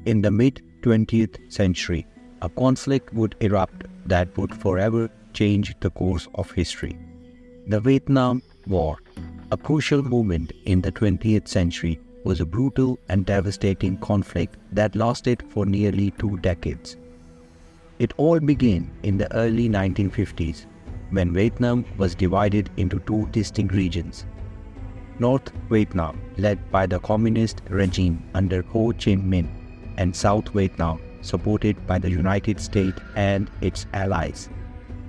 In the mid-20th century, a conflict would erupt that would forever change the course of history. The Vietnam War, a crucial moment in the 20th century, was a brutal and devastating conflict that lasted for nearly 2 decades. It all began in the early 1950s, when Vietnam was divided into 2 distinct regions. North Vietnam, led by the communist regime under Ho Chi Minh, and South Vietnam, supported by the United States and its allies.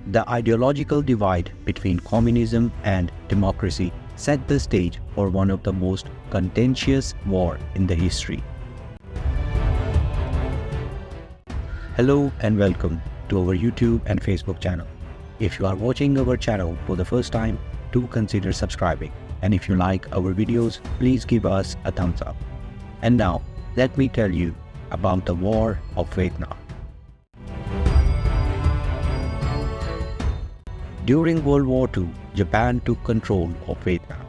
The ideological divide between communism and democracy set the stage for one of the most contentious wars in the history. Hello and welcome to our YouTube and Facebook channel. If you are watching our channel for the first time, do consider subscribing. And if you like our videos, please give us a thumbs up. And now, let me tell you about the War of Vietnam. During World War II, Japan took control of Vietnam.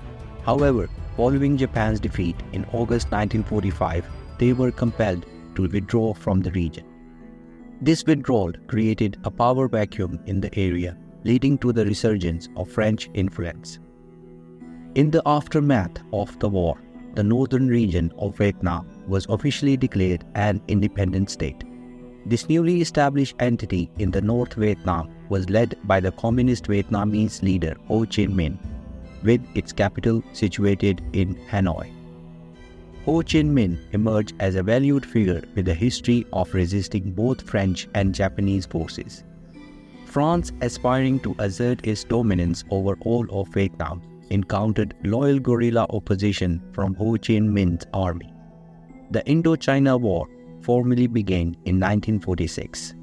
However, following Japan's defeat in August 1945, they were compelled to withdraw from the region. This withdrawal created a power vacuum in the area, leading to the resurgence of French influence. In the aftermath of the war, the northern region of Vietnam was officially declared an independent state. This newly established entity in the North Vietnam was led by the communist Vietnamese leader Ho Chi Minh, with its capital situated in Hanoi. Ho Chi Minh emerged as a valued figure with a history of resisting both French and Japanese forces. France, aspiring to assert its dominance over all of Vietnam, encountered loyal guerrilla opposition from Ho Chi Minh's army. The Indochina War formally began in 1946.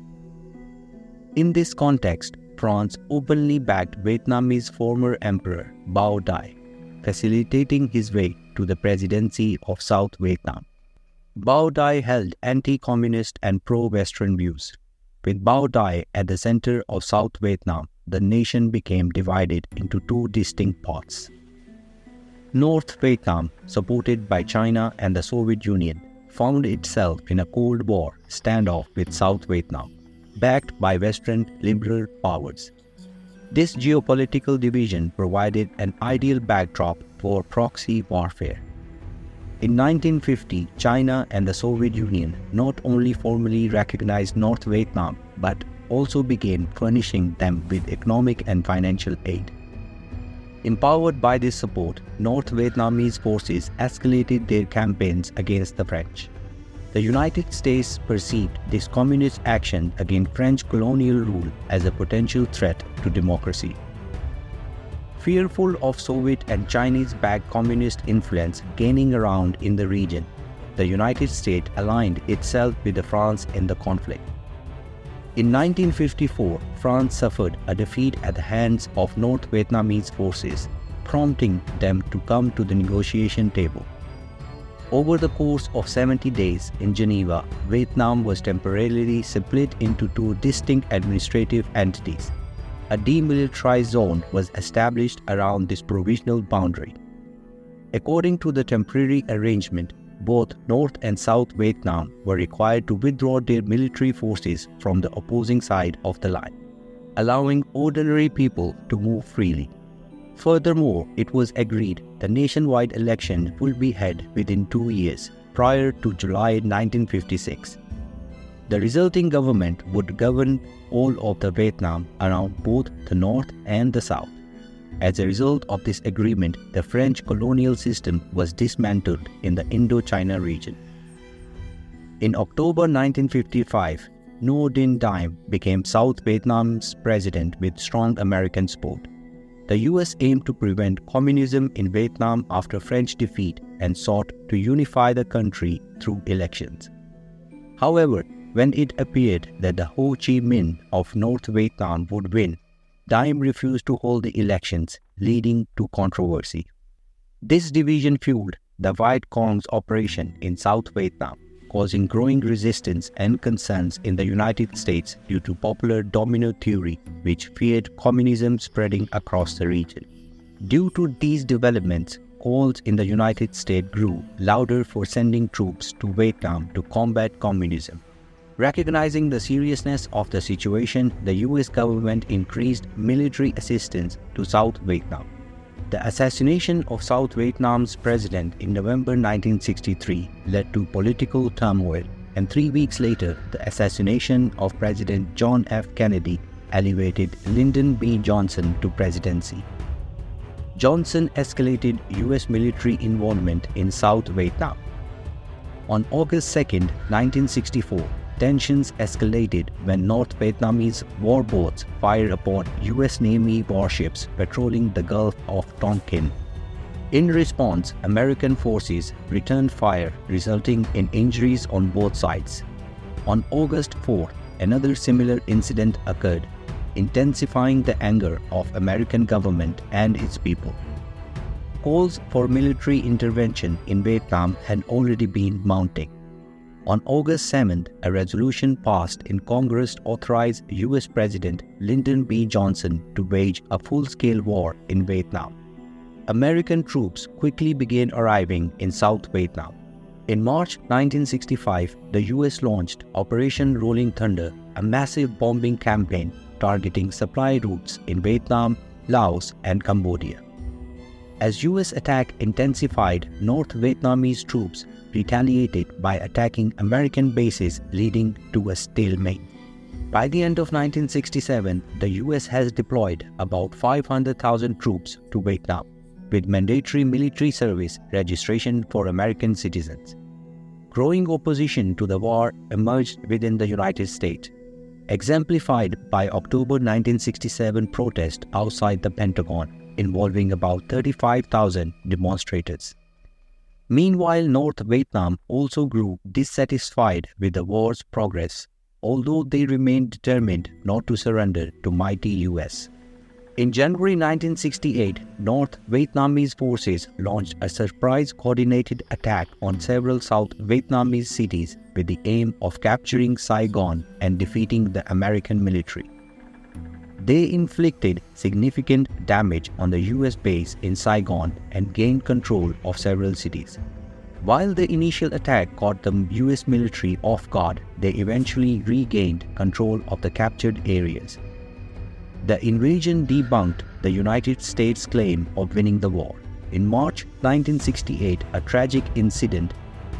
In this context, France openly backed Vietnamese former Emperor Bao Dai, facilitating his way to the presidency of South Vietnam. Bao Dai held anti-communist and pro-Western views. With Bao Dai at the center of South Vietnam, the nation became divided into 2 distinct parts. North Vietnam, supported by China and the Soviet Union, found itself in a Cold War standoff with South Vietnam, backed by Western liberal powers. This geopolitical division provided an ideal backdrop for proxy warfare. In 1950, China and the Soviet Union not only formally recognized North Vietnam, but also began furnishing them with economic and financial aid. Empowered by this support, North Vietnamese forces escalated their campaigns against the French. The United States perceived this communist action against French colonial rule as a potential threat to democracy. Fearful of Soviet and Chinese-backed communist influence gaining ground in the region, the United States aligned itself with France in the conflict. In 1954, France suffered a defeat at the hands of North Vietnamese forces, prompting them to come to the negotiation table. Over the course of 70 days in Geneva, Vietnam was temporarily split into 2 distinct administrative entities. A demilitarized zone was established around this provisional boundary. According to the temporary arrangement, both North and South Vietnam were required to withdraw their military forces from the opposing side of the line, allowing ordinary people to move freely. Furthermore, it was agreed the nationwide election would be held within 2 years, prior to July 1956. The resulting government would govern all of the Vietnam around both the North and the South. As a result of this agreement, the French colonial system was dismantled in the Indochina region. In October 1955, Ngo Dinh Diem became South Vietnam's president with strong American support. The US aimed to prevent communism in Vietnam after French defeat and sought to unify the country through elections. However, when it appeared that the Ho Chi Minh of North Vietnam would win, Diem refused to hold the elections, leading to controversy. This division fueled the Viet Cong's operation in South Vietnam, causing growing resistance and concerns in the United States due to popular domino theory, which feared communism spreading across the region. Due to these developments, calls in the United States grew louder for sending troops to Vietnam to combat communism. Recognizing the seriousness of the situation, the US government increased military assistance to South Vietnam. The assassination of South Vietnam's president in November 1963 led to political turmoil, and 3 weeks later, the assassination of President John F. Kennedy elevated Lyndon B. Johnson to presidency. Johnson escalated US military involvement in South Vietnam. On August 2, 1964, tensions escalated when North Vietnamese warboats fired upon US Navy warships patrolling the Gulf of Tonkin. In response, American forces returned fire, resulting in injuries on both sides. On August 4, another similar incident occurred, intensifying the anger of American government and its people. Calls for military intervention in Vietnam had already been mounting. On August 7, a resolution passed in Congress authorized US President Lyndon B. Johnson to wage a full-scale war in Vietnam. American troops quickly began arriving in South Vietnam. In March 1965, the US launched Operation Rolling Thunder, a massive bombing campaign targeting supply routes in Vietnam, Laos, and Cambodia. As US attack intensified, North Vietnamese troops retaliated by attacking American bases, leading to a stalemate. By the end of 1967, the US has deployed about 500,000 troops to Vietnam, with mandatory military service registration for American citizens. Growing opposition to the war emerged within the United States, exemplified by October 1967 protests outside the Pentagon, involving about 35,000 demonstrators. Meanwhile, North Vietnam also grew dissatisfied with the war's progress, although they remained determined not to surrender to mighty US. In January 1968, North Vietnamese forces launched a surprise coordinated attack on several South Vietnamese cities with the aim of capturing Saigon and defeating the American military. They inflicted significant damage on the US base in Saigon and gained control of several cities. While the initial attack caught the US military off guard, they eventually regained control of the captured areas. The invasion debunked the United States' claim of winning the war. In March 1968, a tragic incident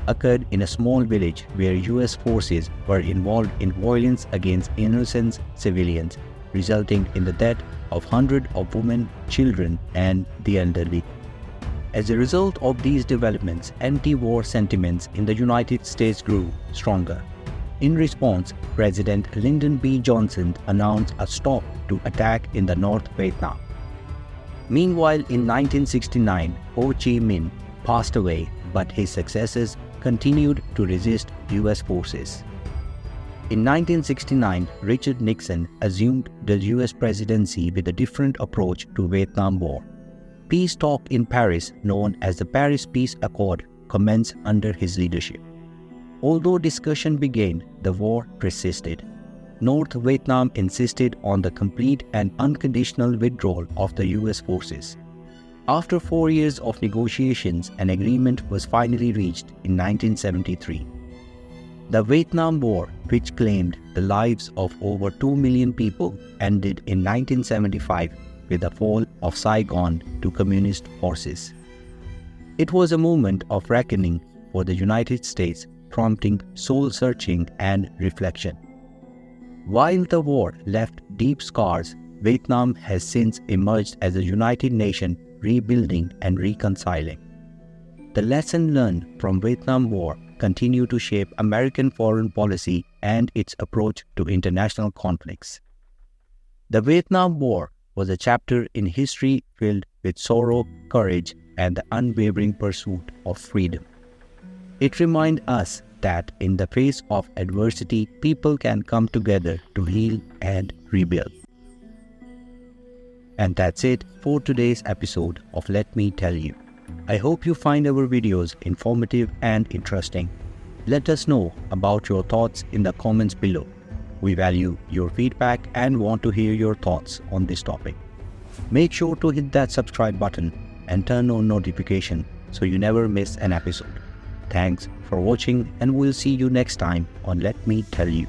occurred in a small village where US forces were involved in violence against innocent civilians, resulting in the death of hundreds of women, children, and the elderly. As a result of these developments, anti-war sentiments in the United States grew stronger. In response, President Lyndon B. Johnson announced a stop to attack in the North Vietnam. Meanwhile, in 1969, Ho Chi Minh passed away, but his successors continued to resist US forces. In 1969, Richard Nixon assumed the US presidency with a different approach to Vietnam War. Peace talk in Paris, known as the Paris Peace Accord, commenced under his leadership. Although discussion began, the war persisted. North Vietnam insisted on the complete and unconditional withdrawal of the US forces. After 4 years of negotiations, an agreement was finally reached in 1973. The Vietnam War, which claimed the lives of over 2 million people, ended in 1975 with the fall of Saigon to communist forces. It was a moment of reckoning for the United States, prompting soul-searching and reflection. While the war left deep scars, Vietnam has since emerged as a united nation, rebuilding and reconciling. The lesson learned from Vietnam War continue to shape American foreign policy and its approach to international conflicts. The Vietnam War was a chapter in history filled with sorrow, courage, and the unwavering pursuit of freedom. It reminds us that in the face of adversity, people can come together to heal and rebuild. And that's it for today's episode of Let Me Tell You. I hope you find our videos informative and interesting. Let us know about your thoughts in the comments below. We value your feedback and want to hear your thoughts on this topic. Make sure to hit that subscribe button and turn on notification so you never miss an episode. Thanks for watching, and we'll see you next time on Let Me Tell You.